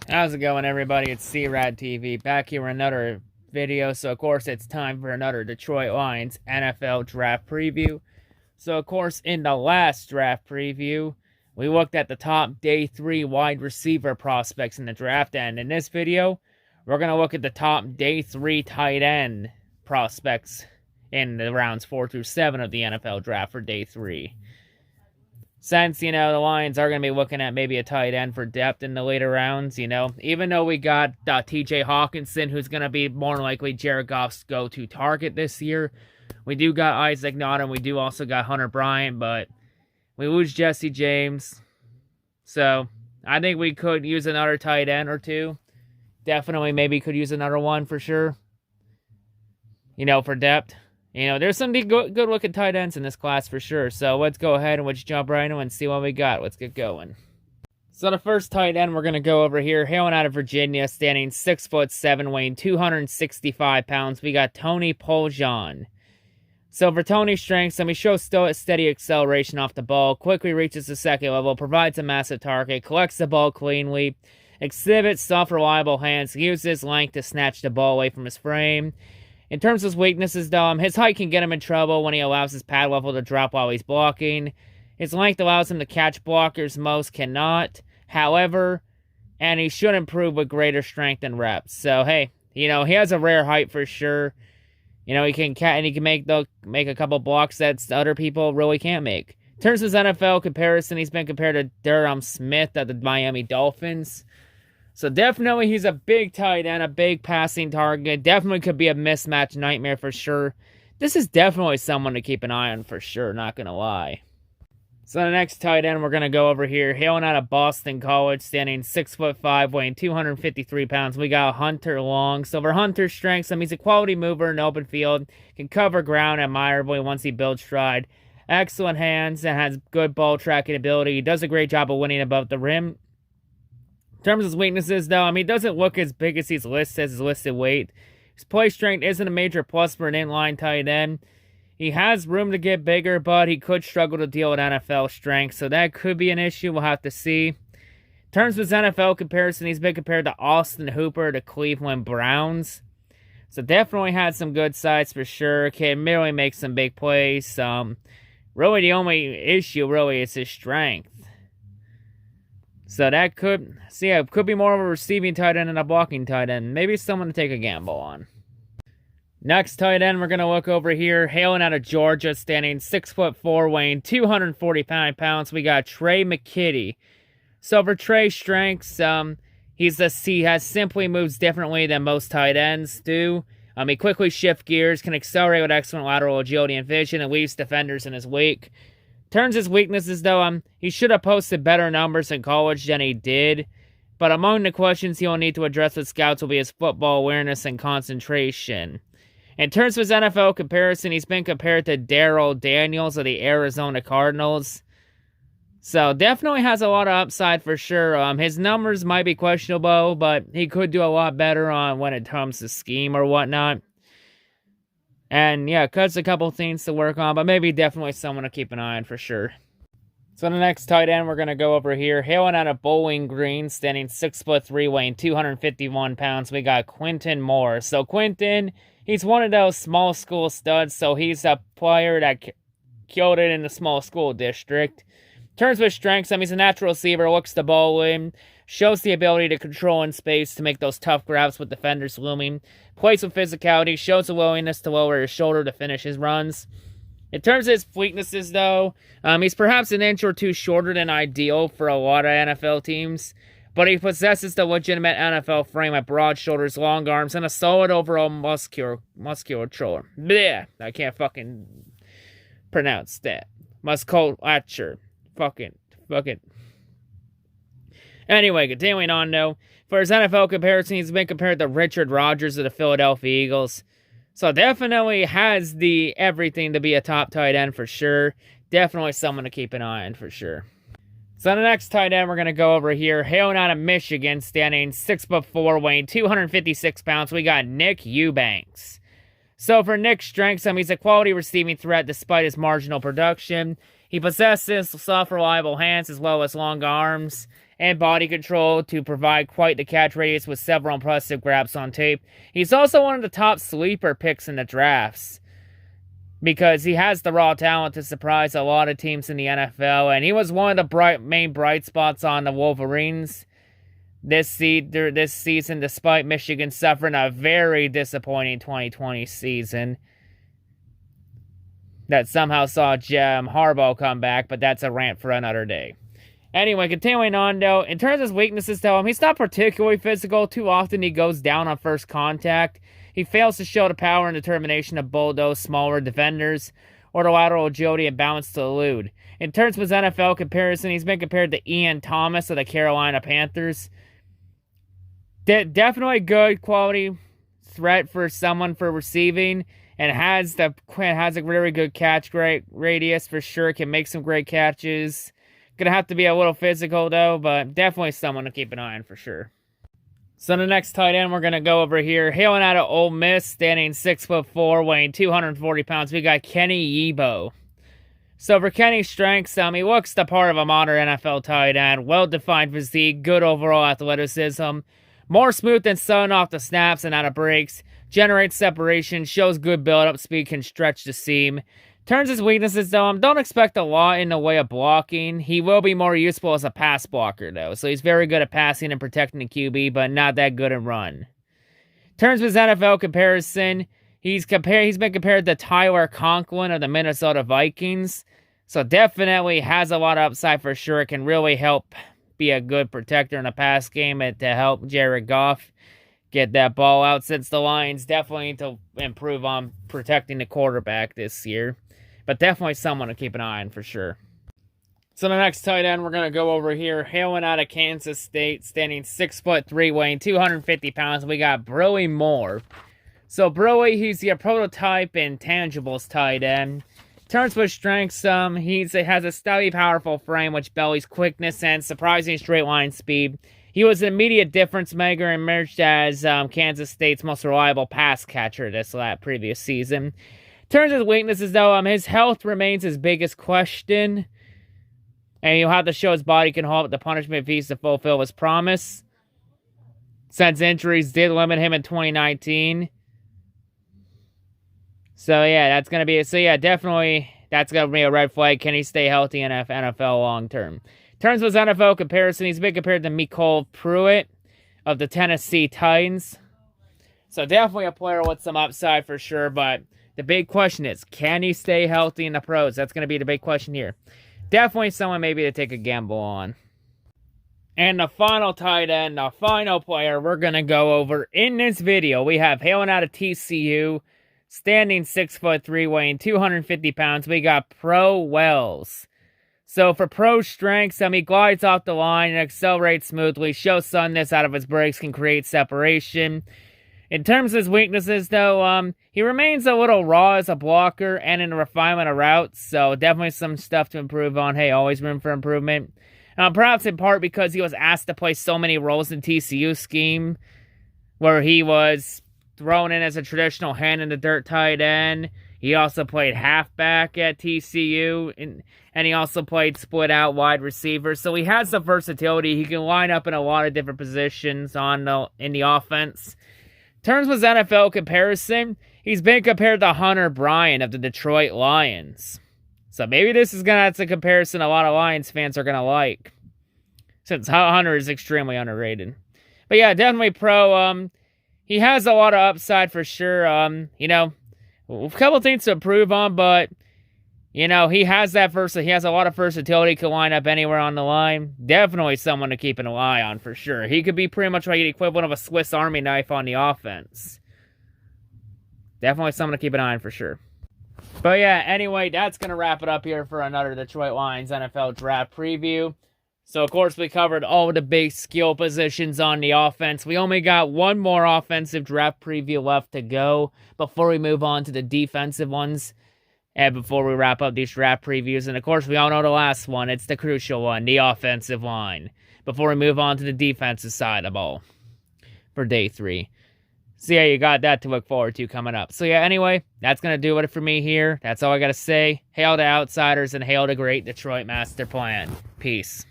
How's it going, everybody? It's C-RadTV back here with another video. So, of course, it's time for another Detroit Lions NFL draft preview. So, of course, in the last draft preview, we looked at the top day 3 wide receiver prospects in the draft. And in this video, we're going to look at the top day 3 tight end prospects in the rounds 4 through 7 of the NFL draft for day 3. Since, the Lions are going to be looking at maybe a tight end for depth in the later rounds, even though we got TJ Hawkinson, who's going to be more likely Jared Goff's go-to target this year. We do got Isaac Naughton. We do also got Hunter Bryant, but we lose Jesse James. So, I think we could use another tight end or two. Definitely maybe could use another one for sure. For depth. There's some good-looking tight ends in this class for sure. So let's go ahead and let's jump right in and see what we got. Let's get going. So the first tight end we're going to go over here, hailing out of Virginia, standing 6'7", weighing 265 pounds. We got Tony Poljan. So for Tony's strengths, he shows steady acceleration off the ball, quickly reaches the second level, provides a massive target, collects the ball cleanly, exhibits soft, reliable hands, uses his length to snatch the ball away from his frame. In terms of his weaknesses, though, his height can get him in trouble when he allows his pad level to drop while he's blocking. His length allows him to catch blockers most cannot. However, and he should improve with greater strength and reps. So, hey, he has a rare height for sure. He can make a couple blocks that other people really can't make. In terms of his NFL comparison, he's been compared to Durham Smith at the Miami Dolphins. So definitely he's a big tight end, a big passing target. Definitely could be a mismatch nightmare for sure. This is definitely someone to keep an eye on for sure, not going to lie. So the next tight end we're going to go over here, hailing out of Boston College, standing 6'5", weighing 253 pounds. We got Hunter Long. So for Hunter's strengths, he's a quality mover in open field, can cover ground admirably once he builds stride. Excellent hands and has good ball tracking ability. He does a great job of winning above the rim. In terms of his weaknesses, though, he doesn't look as big as he's listed as his listed weight. His play strength isn't a major plus for an inline tight end. He has room to get bigger, but he could struggle to deal with NFL strength, so that could be an issue. We'll have to see. In terms of his NFL comparison, he's been compared to Austin Hooper to Cleveland Browns. So definitely had some good sides for sure. Can really make some big plays. Really the only issue really is his strength. So that could be more of a receiving tight end and a blocking tight end. Maybe someone to take a gamble on. Next tight end we're going to look over here, hailing out of Georgia, standing 6'4", weighing 245 pounds. We got Trey McKitty. So for Trey's strengths, he has simply moves differently than most tight ends do. He quickly shifts gears, can accelerate with excellent lateral agility and vision, and leaves defenders in his wake. Turns his weaknesses, though, he should have posted better numbers in college than he did. But among the questions he'll need to address with scouts will be his football awareness and concentration. In terms of his NFL comparison, he's been compared to Darrell Daniels of the Arizona Cardinals. So definitely has a lot of upside for sure. His numbers might be questionable, but he could do a lot better on when it comes to scheme or whatnot. And yeah, cuts a couple things to work on, but maybe definitely someone to keep an eye on for sure. So the next tight end we're going to go over here, hailing out of Bowling Green, standing 6'3", weighing 251 pounds. We got Quinton Moore. So Quinton, he's one of those small school studs, so he's a player that killed it in the small school district. In terms of his strengths, he's a natural receiver, looks the ball in, shows the ability to control in space to make those tough grabs with defenders looming, plays with physicality, shows a willingness to lower his shoulder to finish his runs. In terms of his weaknesses, though, he's perhaps an inch or two shorter than ideal for a lot of NFL teams, but he possesses the legitimate NFL frame with broad shoulders, long arms, and a solid overall musculature. Blech, I can't fucking pronounce that. Musculature. Fucking. Anyway, continuing on, though. For his NFL comparison, he's been compared to Richard Rodgers of the Philadelphia Eagles. So definitely has the everything to be a top tight end for sure. Definitely someone to keep an eye on for sure. So the next tight end we're going to go over here, hailing out of Michigan, standing 6'4", weighing 256 pounds. We got Nick Eubanks. So for Nick's strengths, he's a quality receiving threat despite his marginal production. He possesses soft, reliable hands as well as long arms, and body control to provide quite the catch radius with several impressive grabs on tape. He's also one of the top sleeper picks in the drafts because he has the raw talent to surprise a lot of teams in the NFL, and he was one of the main bright spots on the Wolverines this season, despite Michigan suffering a very disappointing 2020 season that somehow saw Harbaugh come back, but that's a rant for another day. Anyway, continuing on, though, in terms of his weaknesses, though, he's not particularly physical. Too often he goes down on first contact. He fails to show the power and determination of bulldoze smaller defenders or the lateral agility and balance to elude. In terms of his NFL comparison, he's been compared to Ian Thomas of the Carolina Panthers. Definitely good quality threat for someone for receiving, and has a very good catch radius for sure. Can make some great catches. Gonna have to be a little physical though, but definitely someone to keep an eye on for sure. So the next tight end we're gonna go over here, hailing out of Ole Miss, standing 6'4", weighing 240 pounds. We got Kenny Yeboah. So for Kenny's strengths, he looks the part of a modern NFL tight end. Well-defined physique, good overall athleticism, more smooth than Sutton off the snaps and out of breaks, generates separation, shows good build-up speed, can stretch the seam. Turns his weaknesses, though, don't expect a lot in the way of blocking. He will be more useful as a pass blocker, though. So he's very good at passing and protecting the QB, but not that good at run. In terms of his NFL comparison, he's been compared to Tyler Conklin of the Minnesota Vikings. So definitely has a lot of upside for sure. It can really help be a good protector in the pass game and to help Jared Goff get that ball out, since the Lions definitely need to improve on protecting the quarterback this year. But definitely someone to keep an eye on for sure. So the next tight end we're going to go over here, hailing out of Kansas State, standing 6'3", weighing 250 pounds. We got Brilly Moore. So Brilly, he's your prototype intangibles tight end. Turns with strengths, he has a stoutly, powerful frame which bellies quickness and surprising straight line speed. He was an immediate difference maker and emerged as Kansas State's most reliable pass catcher this previous season. Turns his weaknesses, though, his health remains his biggest question, and he'll have to show his body can hold up the punishment if he's to fulfill his promise, since injuries did limit him in 2019. So yeah, that's gonna be definitely that's gonna be a red flag. Can he stay healthy in NFL long term? In terms of his NFL comparison, he's been compared to Mecole Pruitt of the Tennessee Titans. So definitely a player with some upside for sure, but the big question is, can he stay healthy in the pros? That's going to be the big question here. Definitely someone maybe to take a gamble on. And the final tight end, the final player we're going to go over in this video, we have hailing out of TCU, standing 6'3", weighing 250 pounds. We got Pro Wells. So for pro strengths, he glides off the line and accelerates smoothly, shows suddenness out of his breaks, can create separation. In terms of his weaknesses, though, he remains a little raw as a blocker and in the refinement of routes, so definitely some stuff to improve on. Hey, always room for improvement. Perhaps in part because he was asked to play so many roles in TCU scheme, where he was thrown in as a traditional hand-in-the-dirt tight end. He also played halfback at TCU, and he also played split-out wide receiver, so he has some versatility. He can line up in a lot of different positions in the offense. In terms of his NFL comparison, he's been compared to Hunter Bryant of the Detroit Lions. So maybe this is that's a comparison a lot of Lions fans are going to like, since Hunter is extremely underrated. But yeah, definitely pro. He has a lot of upside for sure. A couple things to improve on, but he has he has a lot of versatility, can line up anywhere on the line. Definitely someone to keep an eye on for sure. He could be pretty much like the equivalent of a Swiss Army knife on the offense. Definitely someone to keep an eye on for sure. But yeah, anyway, that's going to wrap it up here for another Detroit Lions NFL draft preview. So, of course, we covered all the big skill positions on the offense. We only got one more offensive draft preview left to go before we move on to the defensive ones. And before we wrap up these draft previews, and of course, we all know the last one. It's the crucial one, the offensive line. Before we move on to the defensive side of the ball for day 3. So yeah, you got that to look forward to coming up. So yeah, anyway, that's going to do it for me here. That's all I got to say. Hail to Outsiders and hail to great Detroit Masterplan. Peace.